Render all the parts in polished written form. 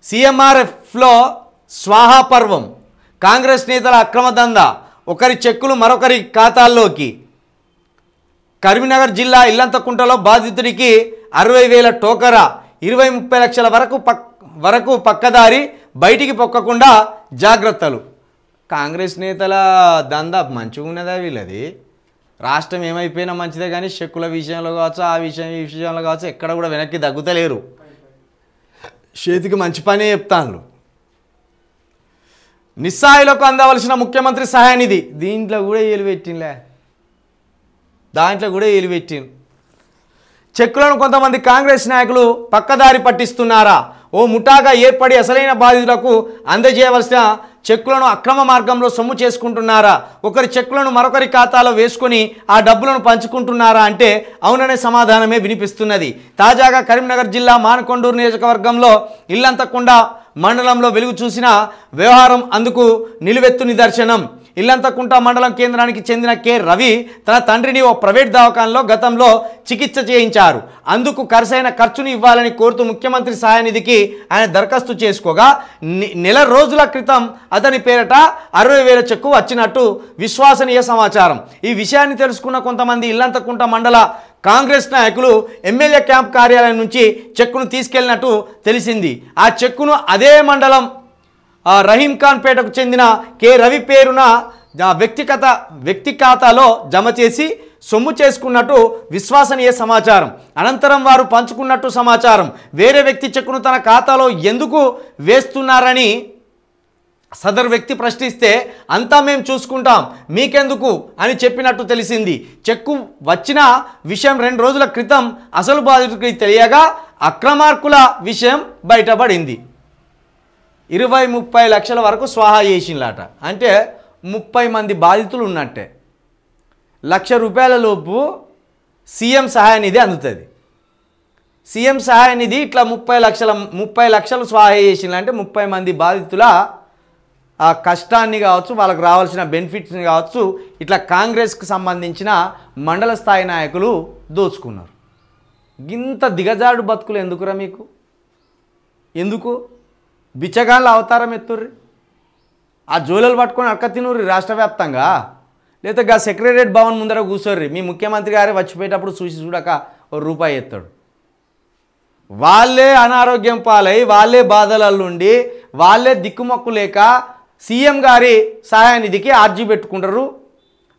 సీఎంఆర్ఎఫ్లో స్వాహా పర్వం, కాంగ్రెస్ నేతల అక్రమ దందా, ఒకరి చెక్కులు మరొకరి ఖాతాల్లోకి. కరీంనగర్ జిల్లా ఇల్లంతకుంటలో బాధితుడికి 60,000 టోకరా, 20-30 లక్షల వరకు పక్కదారి, బయటికి పొక్కకుండా జాగ్రత్తలు. కాంగ్రెస్ నేతల దందా మంచిగా ఉన్నదా వీళ్ళది? రాష్ట్రం ఏమైపోయినా మంచిదే, కానీ చెక్కుల విషయంలో కావచ్చు, ఈ విషయంలో కావచ్చు, ఎక్కడ కూడా వెనక్కి తగ్గుతలేరు. చేతికి మంచి పనే చెప్తాను. నిస్సాయులకు అందవలసిన ముఖ్యమంత్రి సహాయ నిధి, దాంట్లో కూడా ఏలుపెట్టింది. చెక్కులను కొంతమంది కాంగ్రెస్ నాయకులు పక్కదారి పట్టిస్తున్నారా? ఓ ముఠాగా ఏర్పడి అసలైన బాధితులకు అందజేయవలసిన చెక్కులను అక్రమ మార్గంలో సొమ్ము చేసుకుంటున్నారా? ఒకరి చెక్కులను మరొకరి ఖాతాలో వేసుకొని ఆ డబ్బులను పంచుకుంటున్నారా అంటే అవుననే సమాధానమే వినిపిస్తున్నది. తాజాగా కరీంనగర్ జిల్లా మానకొండూరు నియోజకవర్గంలో ఇల్లంతకుంట మండలంలో వెలుగు చూసిన వ్యవహారం అందుకు నిలువెత్తు నిదర్శనం. ఇల్లంతకుంట మండలం కేంద్రానికి చెందిన కె రవి తన తండ్రిని ఓ ప్రైవేట్ దవాఖానలో గతంలో చికిత్స చేయించారు. అందుకు ఖర్చును ఇవ్వాలని కోరుతూ ముఖ్యమంత్రి సహాయ నిధికి ఆయన దరఖాస్తు చేసుకోగా నెల రోజుల క్రితం అతని పేరట 60,000 చెక్కు వచ్చినట్టు విశ్వసనీయ సమాచారం. ఈ విషయాన్ని తెలుసుకున్న కొంతమంది ఇల్లంతకుంట మండల కాంగ్రెస్ నాయకులు ఎమ్మెల్యే క్యాంప్ కార్యాలయం నుంచి చెక్కును తీసుకెళ్లినట్టు తెలిసింది. ఆ చెక్కును అదే మండలం రహీం ఖాన్ పేటకు చెందిన కె రవి పేరున వ్యక్తి ఖాతాలో జమ చేసి సొమ్ము చేసుకున్నట్టు విశ్వసనీయ సమాచారం. అనంతరం వారు పంచుకున్నట్టు సమాచారం. వేరే వ్యక్తి చెక్కును తన ఖాతాలో ఎందుకు వేస్తున్నారని సదరు వ్యక్తి ప్రశ్నిస్తే అంతా మేము చూసుకుంటాం, మీకెందుకు అని చెప్పినట్టు తెలిసింది. చెక్కు వచ్చిన విషయం 2 రోజుల క్రితం అసలు బాధితుడికి తెలియగా అక్రమార్కుల విషయం బయటపడింది. 20-30 లక్షల వరకు స్వాహా చేసిందట. అంటే 30 మంది బాధితులు ఉన్నట్టే. ₹1,00,000 సీఎం సహాయ నిధి అందుతుంది. సీఎం సహాయ నిధి ఇట్లా 30 లక్షలు స్వాహా చేసిందంటే 30 మంది బాధితుల ఆ కష్టాన్ని కావచ్చు, వాళ్ళకు రావాల్సిన బెనిఫిట్స్ని కావచ్చు, ఇట్లా కాంగ్రెస్కి సంబంధించిన మండల స్థాయి నాయకులు దోచుకున్నారు. ఇంత దిగజాడు బతుకులు ఎందుకురా మీకు? ఎందుకు బిచ్చగాళ్ళు అవతారం ఎత్తుర్రి? ఆ జోలలు పట్టుకొని అక్క తినుర్రి రాష్ట్ర వ్యాప్తంగా, లేదా సెక్రటరియట్ భవన్ ముందర కూర్చోర్రి. మీ ముఖ్యమంత్రి గారే వచ్చిపోయేటప్పుడు చూడక ₹1 ఎత్తాడు. వాళ్ళే అనారోగ్యం పాలై, వాళ్ళే బాధలల్లుండి, వాళ్ళే దిక్కుమొక్కు లేక సీఎం గారి సహాయ నిధికి అర్జీ పెట్టుకుంటారు.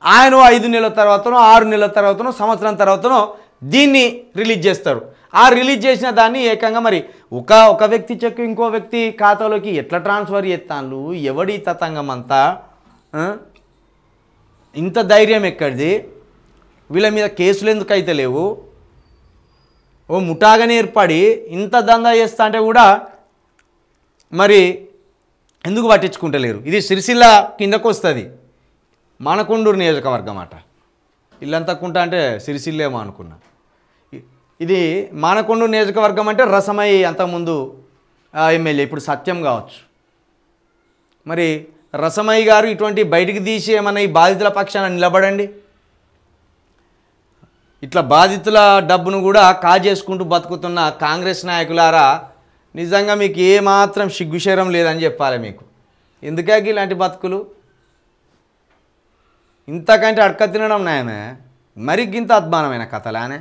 ఆయన 5 నెలల తర్వాతనో 6 నెలల తర్వాతనో సంవత్సరం తర్వాతనో దీన్ని రిలీజ్ చేస్తారు. ఆ రిలీజ్ చేసిన దాన్ని ఏకంగా మరి ఒక వ్యక్తి చెక్కు ఇంకో వ్యక్తి ఖాతాలోకి ఎట్లా ట్రాన్స్ఫర్ చేస్తాను? ఎవడి తతంగం అంతా? ఇంత ధైర్యం ఎక్కడిది? వీళ్ళ మీద కేసులు ఎందుకు అయితే లేవు? ఓ ముఠాగానే ఏర్పడి ఇంత దందా చేస్తా అంటే కూడా మరి ఎందుకు పట్టించుకుంటలేరు? ఇది సిరిసిల్ల కిందకు వస్తుంది, మానకొండూరు నియోజకవర్గం అట. ఇల్లంతకుంట అంటే సిరిసిల్లేమో అనుకున్నా. ఇది మానకొండూరు నియోజకవర్గం అంటే రసమయ్య అంతకుముందు ఎమ్మెల్యే, ఇప్పుడు సత్యం కావచ్చు. మరి రసమయ్య గారు ఇటువంటి బయటికి తీసి ఏమన్నా ఈ బాధితుల పక్షాన నిలబడండి. ఇట్లా బాధితుల డబ్బును కూడా కాజేసుకుంటూ బతుకుతున్న కాంగ్రెస్ నాయకులారా, నిజంగా మీకు ఏమాత్రం సిగ్గుశరం లేదని చెప్పాలి మీకు. ఎందుకే ఇలాంటి బతుకులు? ఇంతకంటే అడక తినడం నాయనే, మరి ఇంత అద్మానమైన కథలానే.